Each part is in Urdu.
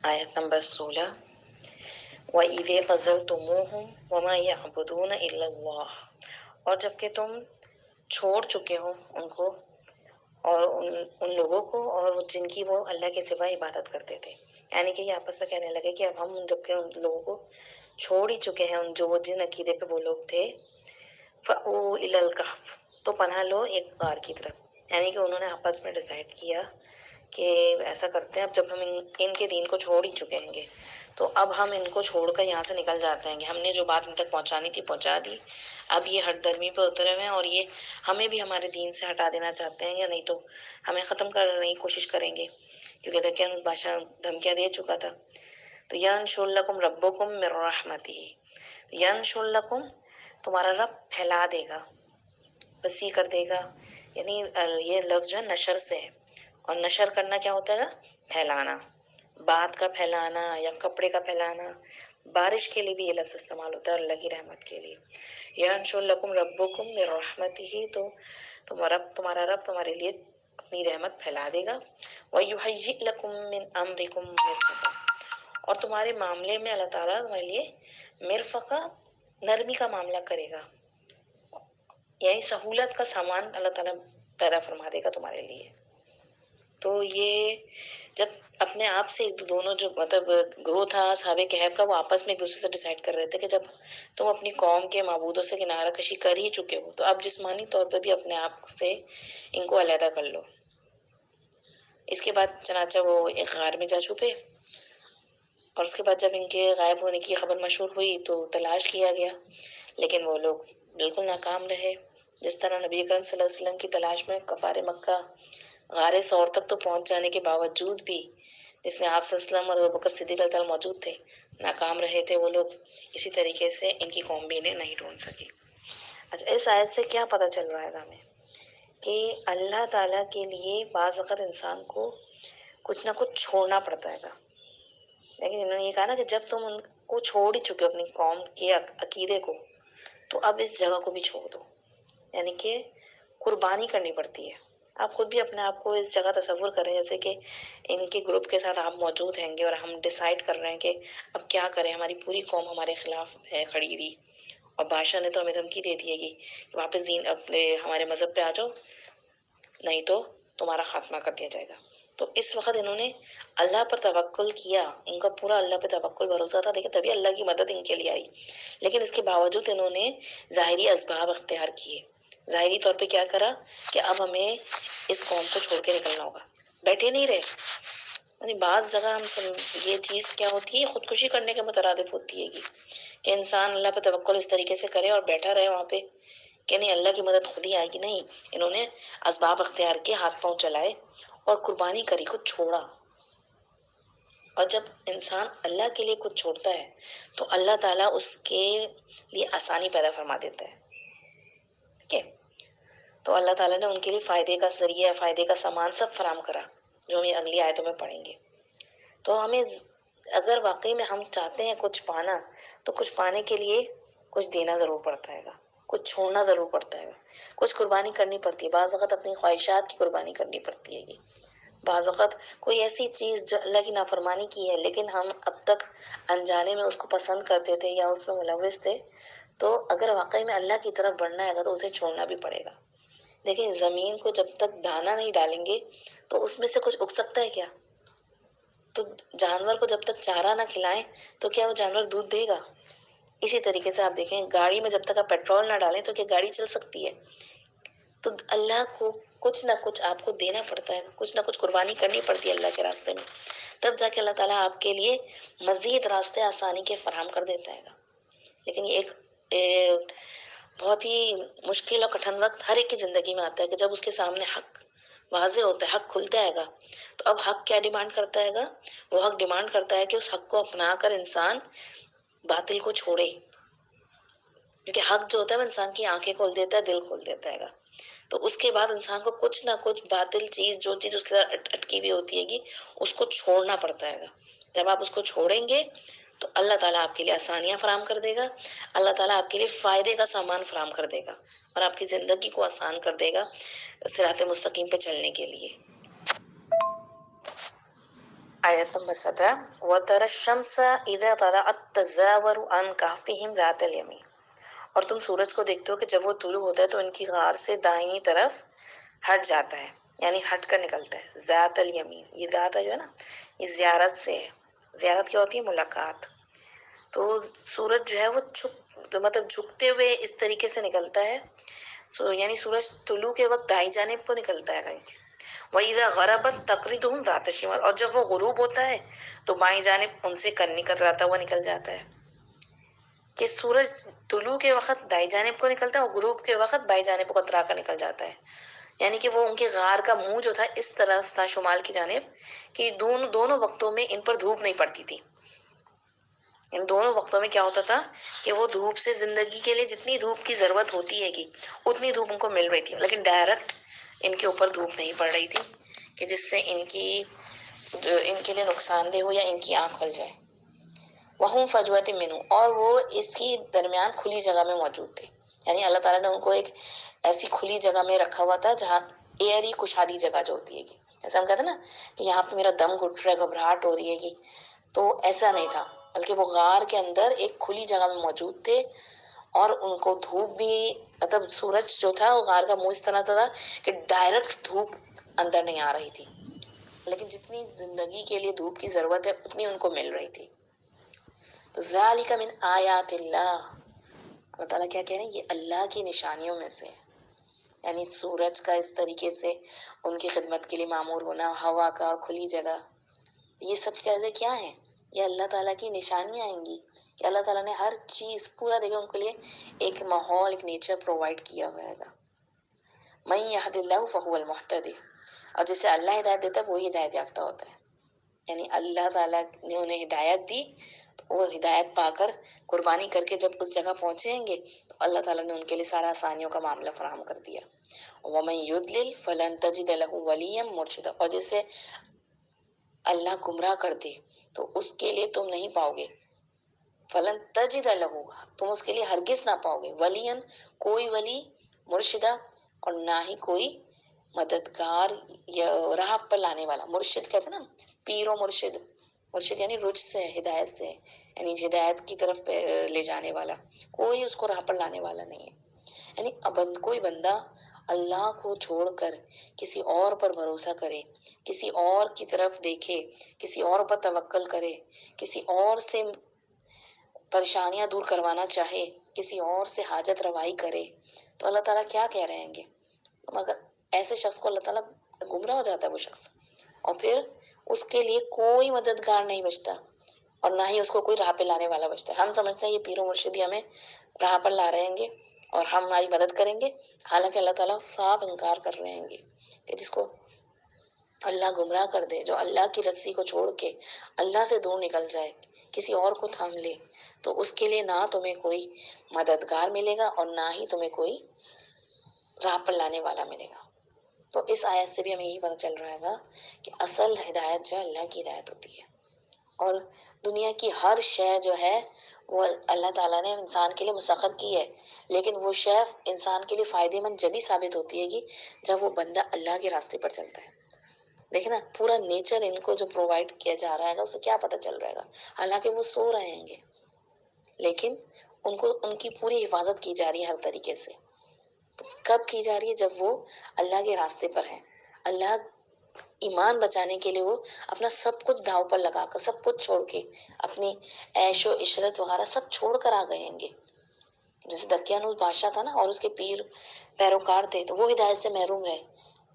آیت نمبر 16 وَإِذَا اعْتَزَلْتُمُوهُمْ وَمَا يَعْبُدُونَ إِلَّا اللَّهَ، اور جب کہ تم چھوڑ چکے ہو ان کو اور ان لوگوں کو اور جن کی وہ اللہ کے سوا عبادت کرتے تھے، یعنی کہ یہ آپس میں کہنے لگے کہ اب ہم جب کہ ان لوگوں کو چھوڑ ہی چکے ہیں، جو جن عقیدے پہ وہ لوگ تھے، فَأْوُوا إِلَى الْكَهْفِ، تو پناہ لو ایک غار کی طرف، یعنی کہ انہوں نے آپس میں ڈیسائیڈ کیا کہ ایسا کرتے ہیں، اب جب ہم ان کے دین کو چھوڑ ہی چکے ہیں گے تو اب ہم ان کو چھوڑ کر یہاں سے نکل جاتے ہیں گے، ہم نے جو بات ان تک پہنچانی تھی پہنچا دی، اب یہ ہٹ درمی پہ اترے ہوئے ہیں اور یہ ہمیں بھی ہمارے دین سے ہٹا دینا چاہتے ہیں، یا نہیں تو ہمیں ختم کرنے کی کوشش کریں گے، کیونکہ دکن بادشاہ دھمکیاں دے چکا تھا۔ تو ینشر لکم ربکم من رحمتہ، ینشر لکم، تمہارا رب پھیلا دے گا، وسیع کر دے گا، یعنی یہ لفظ جو ہے نشر سے ہے، اور نشر کرنا کیا ہوتا ہے؟ پھیلانا، بات کا پھیلانا یا کپڑے کا پھیلانا، بارش کے لیے بھی یہ لفظ استعمال ہوتا ہے اور اللہ کی رحمت کے لیے۔ ینشر لکم ربکم من رحمتہ، تو تمہارا رب تمہارے لیے اپنی رحمت پھیلا دے گا۔ وَيُهَيِّئْ لَكُم مِّنْ أَمْرِكُم مِّرْفَقًا، اور تمہارے معاملے میں اللہ تعالیٰ تمہارے لیے مرفقہ، نرمی کا معاملہ کرے گا، یعنی سہولت کا سامان اللہ تعالیٰ پیدا فرما دے گا تمہارے لیے۔ تو یہ جب اپنے آپ سے دونوں جو مطلب گروہ تھا اصحاب کہف کا، وہ آپس میں ایک دوسرے سے ڈیسائیڈ کر رہے تھے کہ جب تم اپنی قوم کے معبودوں سے کنارہ کشی کر ہی چکے ہو تو اب جسمانی طور پہ بھی اپنے آپ سے ان کو علیحدہ کر لو۔ اس کے بعد چنانچہ وہ ایک غار میں جا چھپے، اور اس کے بعد جب ان کے غائب ہونے کی خبر مشہور ہوئی تو تلاش کیا گیا، لیکن وہ لوگ بالکل ناکام رہے۔ جس طرح نبی اکرم صلی اللہ علیہ وسلم کی تلاش میں کفار مکہ غار ثور تک تو پہنچ جانے کے باوجود بھی، جس میں آپ صلی اللہ علیہ وسلم اور ابوبکر صدیق رضی اللہ عنہ موجود تھے، ناکام رہے تھے وہ لوگ، اسی طریقے سے ان کی قوم بھی انہیں نہیں ڈھونڈ سکی۔ اچھا، اس آیت سے کیا پتہ چل رہا ہے ہمیں؟ کہ اللہ تعالیٰ کے لیے بعض وقت انسان کو کچھ نہ کچھ چھوڑنا پڑتا ہے گا، لیکن انہوں نے یہ کہا نا کہ جب تم ان کو چھوڑ ہی چکے اپنی قوم کے عقیدے کو، تو اب اس جگہ کو بھی چھوڑ دو، یعنی کہ قربانی کرنی پڑتی ہے۔ آپ خود بھی اپنے آپ کو اس جگہ تصور کریں جیسے کہ ان کے گروپ کے ساتھ آپ موجود ہیں گے اور ہم ڈیسائیڈ کر رہے ہیں کہ اب کیا کریں، ہماری پوری قوم ہمارے خلاف ہے کھڑی ہوئی، اور بادشاہ نے تو ہمیں دھمکی دے دی ہے کہ واپس دین اپنے ہمارے مذہب پہ آ جاؤ، نہیں تو تمہارا خاتمہ کر دیا جائے گا۔ تو اس وقت انہوں نے اللہ پر توکل کیا، ان کا پورا اللہ پہ توکل بھروسہ تھا، دیکھیں تبھی اللہ کی مدد ان کے لیے آئی، لیکن اس کے باوجود انہوں نے ظاہری اسباب اختیار کیے، ظاہری طور پہ کیا کرا کہ اب ہمیں اس قوم کو چھوڑ کے نکلنا ہوگا، بیٹھے نہیں رہے۔ یعنی بعض جگہ یہ چیز کیا ہوتی ہے، خودکشی کرنے کے مترادف ہوتی ہے کہ انسان اللہ پہ توکل اس طریقے سے کرے اور بیٹھا رہے وہاں پہ کہ نہیں اللہ کی مدد خود ہی آئے گی، نہیں، انہوں نے اسباب اختیار کے، ہاتھ پاؤں چلائے اور قربانی کری، کچھ چھوڑا۔ اور جب انسان اللہ کے لیے کچھ چھوڑتا ہے تو اللہ تعالیٰ اس کے لیے آسانی پیدا فرما دیتا ہے، ٹھیک ہے؟ تو اللہ تعالیٰ نے ان کے لیے فائدے کا ذریعہ، فائدے کا سامان سب فراہم کرا، جو ہم یہ اگلی آیتوں میں پڑھیں گے۔ تو ہمیں اگر واقعی میں ہم چاہتے ہیں کچھ پانا تو کچھ پانے کے لیے کچھ دینا ضرور پڑتا ہے گا، کچھ چھوڑنا ضرور پڑتا ہے گا، کچھ قربانی کرنی پڑتی ہے، بعض وقت اپنی خواہشات کی قربانی کرنی پڑتی ہے، بعض وقت کوئی ایسی چیز جو اللہ کی نافرمانی کی ہے لیکن ہم اب تک انجانے میں اس کو پسند کرتے تھے یا اس میں ملوث تھے، تو اگر واقعی میں اللہ کی طرف بڑھنا ہے گا تو اسے چھوڑنا بھی پڑے گا۔ لیکن زمین کو جب تک دانہ نہیں ڈالیں گے تو اس میں سے کچھ اگ سکتا ہے کیا؟ تو جانور کو جب تک چارہ نہ کھلائیں تو کیا وہ جانور دودھ دے گا؟ اسی طریقے سے آپ دیکھیں گاڑی میں جب تک آپ پیٹرول نہ ڈالیں تو کیا گاڑی چل سکتی ہے؟ تو اللہ کو کچھ نہ کچھ آپ کو دینا پڑتا ہے، کچھ نہ کچھ قربانی کرنی پڑتی ہے اللہ کے راستے میں، تب جا کے اللہ تعالیٰ آپ کے لیے مزید راستے آسانی کے فراہم کر دیتا ہے گا۔ لیکن یہ ایک بہت ہی مشکل اور کٹھن وقت ہر ایک کی زندگی میں آتا ہے کہ جب اس کے سامنے حق واضح ہوتا ہے، حق کھلتا ہے گا، تو اب حق کیا ڈیمانڈ کرتا ہے گا؟ وہ حق ڈیمانڈ کرتا ہے کہ اس حق کو اپنا کر انسان باطل کو چھوڑے، کیونکہ حق جو ہوتا ہے وہ انسان کی آنکھیں کھول دیتا ہے، دل کھول دیتا ہے گا۔ تو اس کے بعد انسان کو کچھ نہ کچھ باطل چیز، جو چیز اس کے ساتھ اٹکی ہوئی ہوتی ہے گی، اس کو چھوڑنا پڑتا ہے گا۔ جب آپ اس کو چھوڑیں گے تو اللہ تعالیٰ آپ کے لیے آسانیاں فراہم کر دے گا، اللہ تعالیٰ آپ کے لیے فائدے کا سامان فراہم کر دے گا اور آپ کی زندگی کو آسان کر دے گا صراط مستقیم پہ چلنے کے لیے۔ آیت نمبر 17 وَتَرَى الشَّمْسَ إِذَا طَلَعَتْ تَزَاوَرُ عَنْ كَهْفِهِمْ ذَاتَ الْيَمِينِ، اور تم سورج کو دیکھتے ہو کہ جب وہ طلوع ہوتا ہے تو ان کی غار سے دائنی طرف ہٹ جاتا ہے، یعنی ہٹ کر نکلتا ہے۔ ذات الیمین، یہ ذات جو ہے نا یہ زیارت سے ہے۔ زیارت کیا ہوتی ہے؟ ملاقات۔ تو سورج جو ہے وہ مطلب جھکتے ہوئے اس طریقے سے نکلتا ہے، یعنی سورج طلوع کے وقت دائیں جانب کو نکلتا ہے کہیں۔ وَإِذَا غَرَبَتْ تَقْرِضُهُمْ ذَاتَ الشِّمَالِ، اور جب وہ غروب ہوتا ہے تو بائیں جانب ان سے کتراتا ہوا نکل جاتا ہے۔ کہ سورج طلوع کے وقت دائیں جانب کو نکلتا ہے اور غروب کے وقت بائیں جانب کو کترا کر نکل جاتا ہے، یعنی کہ وہ ان کے غار کا منہ جو تھا اس طرف تھا شمال کی جانب، کہ دونوں وقتوں میں ان پر دھوپ نہیں پڑتی تھی۔ ان دونوں وقتوں میں کیا ہوتا تھا کہ وہ دھوپ سے زندگی کے لیے جتنی دھوپ کی ضرورت ہوتی ہے گی اتنی دھوپ ان کو مل رہی تھی، لیکن ڈائریکٹ ان کے اوپر دھوپ نہیں پڑ رہی تھی کہ جس سے ان کے لیے نقصان دہ ہو یا ان کی آنکھ کھل جائے۔ وَهُمْ فَجْوَةٍ مِّنْهُ، اور وہ اس کی درمیان کھلی جگہ میں موجود تھے، یعنی اللہ تعالیٰ نے ان کو ایک ایسی کھلی جگہ میں رکھا ہوا تھا جہاں ایئری کشادی جگہ جو ہوتی ہے گی، جیسے ہم کہتے ہیں نا کہ یہاں پہ میرا دم گھٹ رہا ہے، گھبراہٹ ہو رہی ہے گی، تو ایسا نہیں تھا، بلکہ وہ غار کے اندر ایک کھلی جگہ میں موجود تھے، اور ان کو دھوپ بھی مطلب سورج جو تھا وہ غار کا منہ اس طرح تھا کہ ڈائریکٹ دھوپ اندر نہیں آ رہی تھی، لیکن جتنی زندگی کے لیے دھوپ کی ضرورت ہے اتنی ان کو مل رہی تھی۔ تو ذالک من آیات اللہ، اللہ تعالیٰ کیا کہہ رہے ہیں؟ یہ اللہ کی نشانیوں میں سے ہے، یعنی سورج کا اس طریقے سے ان کی خدمت کے لیے معمور ہونا، ہوا کا اور کھلی جگہ، یہ سب چیزیں کیا ہیں؟ یہ اللہ تعالیٰ کی نشانیاں آئیں گی کہ اللہ تعالیٰ نے ہر چیز پورا دیکھا ان کے لیے ایک ماحول، ایک نیچر پرووائڈ کیا ہوا ہے گا۔ من یہد اللہ فہو المہتدی، اور جسے اللہ ہدایت دیتا ہے وہی ہدایت یافتہ ہوتا ہے، یعنی اللہ تعالیٰ نے انہیں ہدایت دی تو وہ ہدایت پا کر قربانی کر کے جب اس جگہ پہنچیں گے تو اللہ تعالیٰ نے ان کے لیے سارا آسانیوں کا معاملہ فراہم کر دیا۔ وَمَن يُضْلِلْ فَلَن تَجِدَ لَهُ وَلِيًّا مُرْشِدًا، اور جسے اللہ گمراہ کر دے تو اس کے لیے تم نہیں پاؤ گے، فلن تجد لہو، تم اس کے لیے ہرگز نہ پاؤ گے، ولین، کوئی ولی، مرشدہ، اور نہ ہی کوئی مددگار یا راہ پر لانے والا۔ مرشد کہتے ہیں نا، پیر و مرشد، مرشد یعنی رجھ سے، ہدایت سے، یعنی ہدایت کی طرف لے جانے والا، کوئی اس کو راہ پر لانے والا نہیں ہے۔ یعنی کوئی بندہ اللہ کو چھوڑ کر کسی اور پر بھروسہ کرے، کسی اور کی طرف دیکھے، کسی اور پر توکل کرے، کسی اور سے پریشانیاں دور کروانا چاہے، کسی اور سے حاجت روائی کرے، تو اللہ تعالیٰ کیا کہہ رہے ہیں گے؟ مگر ایسے شخص کو اللہ تعالیٰ گمراہ ہو جاتا ہے وہ شخص، اور پھر اس کے لیے کوئی مددگار نہیں بچتا اور نہ ہی اس کو کوئی راہ پہ لانے والا بچتا ہے۔ ہم سمجھتے ہیں یہ پیر و مرشد ہمیں راہ پر لا رہے ہیں گے اور ہماری مدد کریں گے، حالانکہ اللہ تعالیٰ صاف انکار کر رہے ہیں گے کہ جس کو اللہ گمراہ کر دے، جو اللہ کی رسی کو چھوڑ کے اللہ سے دور نکل جائے، کسی اور کو تھام لے، تو اس کے لیے نہ تمہیں کوئی مددگار ملے گا اور نہ ہی تمہیں کوئی راہ پر لانے والا ملے گا۔ تو اس آیت سے بھی ہمیں یہی پتہ چل رہا ہے کہ اصل ہدایت جو ہے اللہ کی ہدایت ہوتی ہے، اور دنیا کی ہر شے جو ہے وہ اللہ تعالیٰ نے انسان کے لیے مسخر کی ہے، لیکن وہ شے انسان کے لیے فائدے مند جبھی ثابت ہوتی ہے گی جب وہ بندہ اللہ کے راستے پر چلتا ہے۔ دیکھیں نا، پورا نیچر ان کو جو پرووائڈ کیا جا رہا ہے گا اسے کیا پتہ چل رہا ہے گا، حالانکہ وہ سو رہے ہیں گے لیکن ان کی پوری حفاظت کی جا رہی ہے ہر طریقے سے۔ تو کب کی جا رہی ہے؟ جب وہ اللہ کے راستے پر ہیں۔ اللہ ایمان بچانے کے لیے وہ اپنا سب کچھ داؤ پر لگا کر، سب کچھ چھوڑ کے، اپنی عیش و عشرت وغیرہ سب چھوڑ کر آ گئے ہیں گے۔ جیسے دقیانوس بادشاہ تھا نا، اور اس کے پیروکار تھے، تو وہ ہدایت سے محروم رہے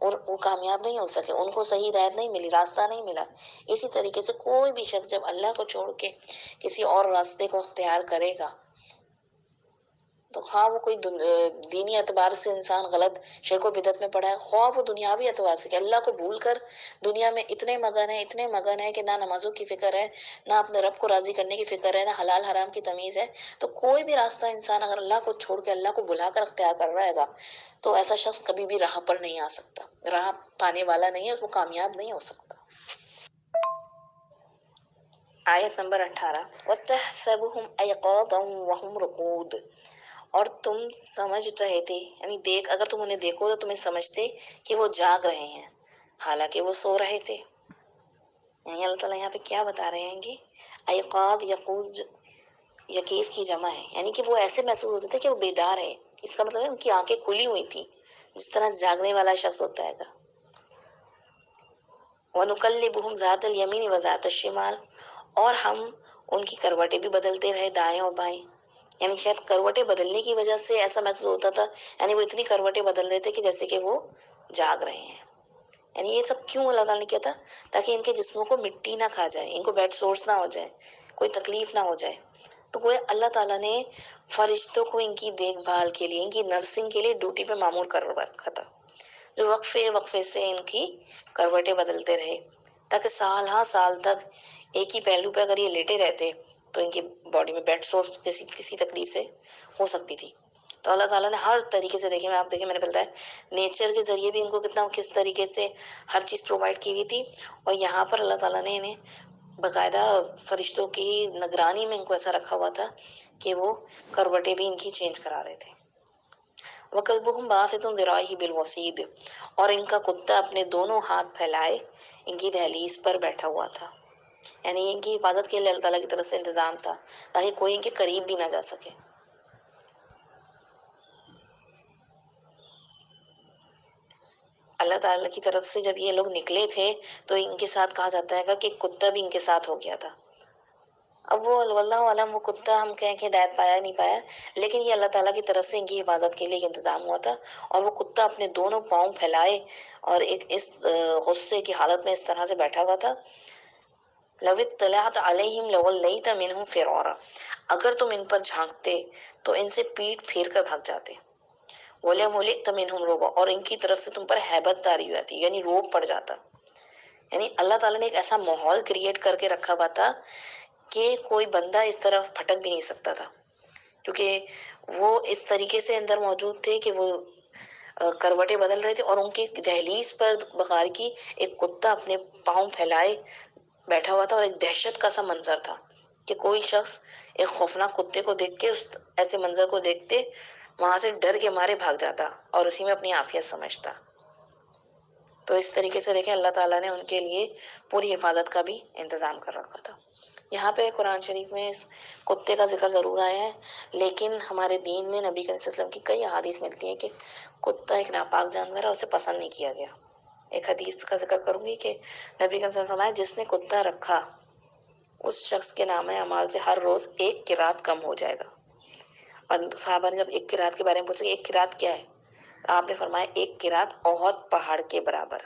اور وہ کامیاب نہیں ہو سکے، ان کو صحیح ہدایت نہیں ملی، راستہ نہیں ملا۔ اسی طریقے سے کوئی بھی شخص جب اللہ کو چھوڑ کے کسی اور راستے کو اختیار کرے گا تو خواہ وہ کوئی دینی اعتبار سے انسان غلط شرک و بدعت میں پڑا ہے، خواہ وہ دنیاوی اعتبار سے کہ اللہ کو بھول کر دنیا میں اتنے مگن ہے کہ نہ نمازوں کی فکر ہے، نہ اپنے رب کو راضی کرنے کی فکر ہے، نہ حلال حرام کی تمیز ہے، تو کوئی بھی راستہ انسان اگر اللہ کو چھوڑ کے اللہ کو بھلا کر اختیار کر رہا ہے گا تو ایسا شخص کبھی بھی راہ پر نہیں آ سکتا، راہ پانے والا نہیں ہے، وہ کامیاب نہیں ہو سکتا۔ آیت نمبر 18 وَتَحْسَبُهُمْ أَيْقَاظًا وَهُمْ رُقُودٌ، اور تم سمجھ رہے تھے، یعنی اگر تم انہیں دیکھو تو تمہیں سمجھتے کہ وہ جاگ رہے ہیں حالانکہ وہ سو رہے تھے۔ یعنی اللہ تعالیٰ یہاں پہ کیا بتا رہے ہیں کہ ایقاظ یقوز یقیز کی جمع ہے، یعنی کہ وہ ایسے محسوس ہوتے تھے کہ وہ بیدار ہے. اس کا مطلب ہے ان کی آنکھیں کھلی ہوئی تھی جس طرح جاگنے والا شخص ہوتا ہے گا. وَنُقَلِّبُهُمْ ذَاتَ الْيَمِينِ وَذَاتَ الشِّمَالِ، اور ہم ان کی کروٹیں بھی بدلتے رہے دائیں اور بائیں. یعنی شاید کروٹیں بدلنے کی وجہ سے ایسا محسوس ہوتا تھا، یعنی وہ اتنی کروٹیں بدل رہے تھے کہ جیسے کہ وہ جاگ رہے ہیں. یعنی یہ سب کیوں اللہ تعالیٰ نے کیا تھا؟ تاکہ ان کے جسموں کو مٹی نہ کھا جائے، ان کو بیڈ سورس نہ ہو جائے، کوئی تکلیف نہ ہو جائے. تو وہ اللہ تعالیٰ نے فرشتوں کو ان کی دیکھ بھال کے لیے، ان کی نرسنگ کے لیے ڈیوٹی پہ معمور کر رکھا تھا، جو وقفے وقفے سے ان کی کروٹیں بدلتے رہے، تاکہ سال ہاں سال تک ایک ہی پہلو پہ اگر یہ لیٹے رہتے تو ان کی باڈی میں بیڈ سور جیسی کسی تکلیف سے ہو سکتی تھی. تو اللہ تعالیٰ نے ہر طریقے سے دیکھیں، آپ دیکھیں میں نے بتایا نیچر کے ذریعے بھی ان کو کس طریقے سے ہر چیز پرووائڈ کی ہوئی تھی، اور یہاں پر اللہ تعالیٰ نے انہیں باقاعدہ فرشتوں کی نگرانی میں ان کو ایسا رکھا ہوا تھا کہ وہ کروٹیں بھی ان کی چینج کرا رہے تھے. وَكَلْبُهُمْ بَاسِطٌ ذِرَاعِهِ بِالْوَصِيدِ، اور ان کا کتا اپنے دونوں ہاتھ پھیلائے ان کی دہلیز پر بیٹھا ہوا تھا. یعنی ان کی حفاظت کے لیے اللہ تعالیٰ کی طرف سے انتظام تھا تاکہ کوئی ان کے قریب بھی نہ جا سکے. اللہ تعالیٰ کی طرف سے جب یہ لوگ نکلے تھے تو ان کے ساتھ کہا جاتا ہے کہ کتا بھی ان کے ساتھ ہو گیا تھا. اب وہ واللہ عالم وہ کتا ہم کہیں کہ ہدایت پایا نہیں پایا، لیکن یہ اللہ تعالیٰ کی طرف سے ان کی حفاظت کے لیے انتظام ہوا تھا. اور وہ کتا اپنے دونوں پاؤں پھیلائے اور ایک اس غصے کی حالت میں اس طرح سے بیٹھا ہوا تھا. لو اطلعت علیہم لولیت منہم فرارا، اگر تم ان پر جھانکتے تو ان سے پیٹ پھیر کر بھاگ جاتے. وَلَمُلِئْتَ مِنْهُمْ رُعْبًا، اور ان کی طرف سے تم پر ہیبت طاری ہو جاتی، یعنی روب پڑ جاتا. یعنی اللہ تعالیٰ نے ایک ایسا ماحول کریٹ کر کے رکھا ہوا تھا کہ کوئی بندہ اس طرف پھٹک بھی نہیں سکتا تھا، کیونکہ وہ اس طریقے سے اندر موجود تھے کہ وہ کروٹیں بدل رہے تھے، اور ان کی دہلیز پر بغار کی ایک کتا اپنے پاؤں پھیلائے بیٹھا ہوا تھا، اور ایک دہشت کا سا منظر تھا کہ کوئی شخص ایک خوفناک کتے کو دیکھ کے اس ایسے منظر کو دیکھتے وہاں سے ڈر کے مارے بھاگ جاتا اور اسی میں اپنی عافیت سمجھتا. تو اس طریقے سے دیکھیں اللہ تعالیٰ نے ان کے لیے پوری حفاظت کا بھی انتظام کر رکھا تھا. یہاں پہ قرآن شریف میں اس کتے کا ذکر ضرور آیا ہے، لیکن ہمارے دین میں نبی کریم صلی اللہ علیہ وسلم کی کئی احادیث ملتی ہیں کہ کتا ایک ناپاک جانور ہے، اسے پسند نہیں کیا گیا. ایک حدیث کا ذکر کروں گی کہ نبی کریم صلی اللہ علیہ وسلم جس نے کتا رکھا اس شخص کے نام اعمال سے ہر روز ایک قرات کم ہو جائے گا. اور صحابہ نے جب ایک قرات کے بارے میں پوچھا کہ ایک قرات کیا ہے، تو آپ نے فرمایا ایک قرات احد پہاڑ کے برابر،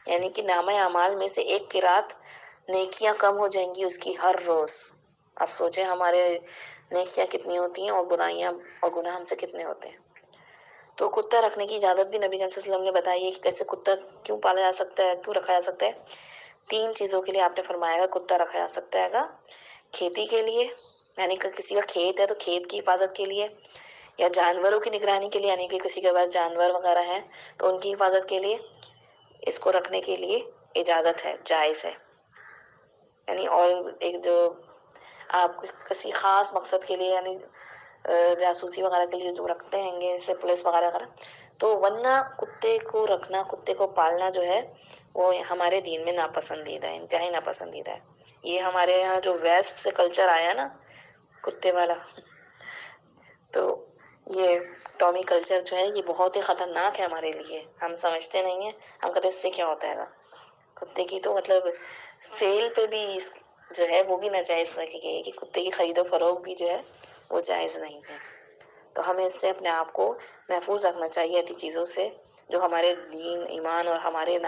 یعنی کہ نامہ اعمال میں سے ایک قرات نیکیاں کم ہو جائیں گی اس کی ہر روز. اب سوچیں ہمارے نیکیاں کتنی ہوتی ہیں اور برائیاں اور گناہ ہم سے کتنے ہوتے ہیں. تو کتا رکھنے کی اجازت بھی نبی صلی اللہ علیہ وسلم نے بتائی ہے کہ کیسے کتا کیوں پالا جا سکتا ہے، کیوں رکھا جا سکتا ہے. 3 چیزوں کے لیے آپ نے فرمایا گا کتا رکھا جا سکتا ہے گا. کھیتی کے لیے، یعنی کہ کسی کا کھیت ہے تو کھیت کی حفاظت کے لیے، یا جانوروں کی نگرانی کے لیے، یعنی کہ کسی کے پاس جانور وغیرہ ہیں تو ان کی حفاظت کے لیے اس کو رکھنے کے لیے اجازت ہے، جائز ہے. یعنی اور ایک جو آپ کسی خاص مقصد کے لیے، یعنی جاسوسی وغیرہ کے لیے جو رکھتے ہیں گے جیسے پولیس وغیرہ وغیرہ، تو ورنہ کتے کو رکھنا، کتے کو پالنا جو ہے وہ ہمارے دین میں ناپسندیدہ ہے، انتہائی ناپسندیدہ ہے. یہ ہمارے یہاں جو ویسٹ سے کلچر آیا نا کتے والا، تو یہ ٹامی کلچر جو ہے یہ بہت ہی خطرناک ہے ہمارے لیے. ہم سمجھتے نہیں ہیں، ہم کہتے اس سے کیا ہوتا ہے گا. کتے کی تو مطلب سیل پہ بھی جو ہے وہ بھی ناجائز رکھی گئی ہے کہ کتے کی خرید و فروخت بھی جو ہے وہ جائز نہیں ہے. تو ہمیں اس سے اپنے آپ کو محفوظ رکھنا چاہیے ایسی چیزوں سے جو ہمارے دین، ایمان اور ہمارے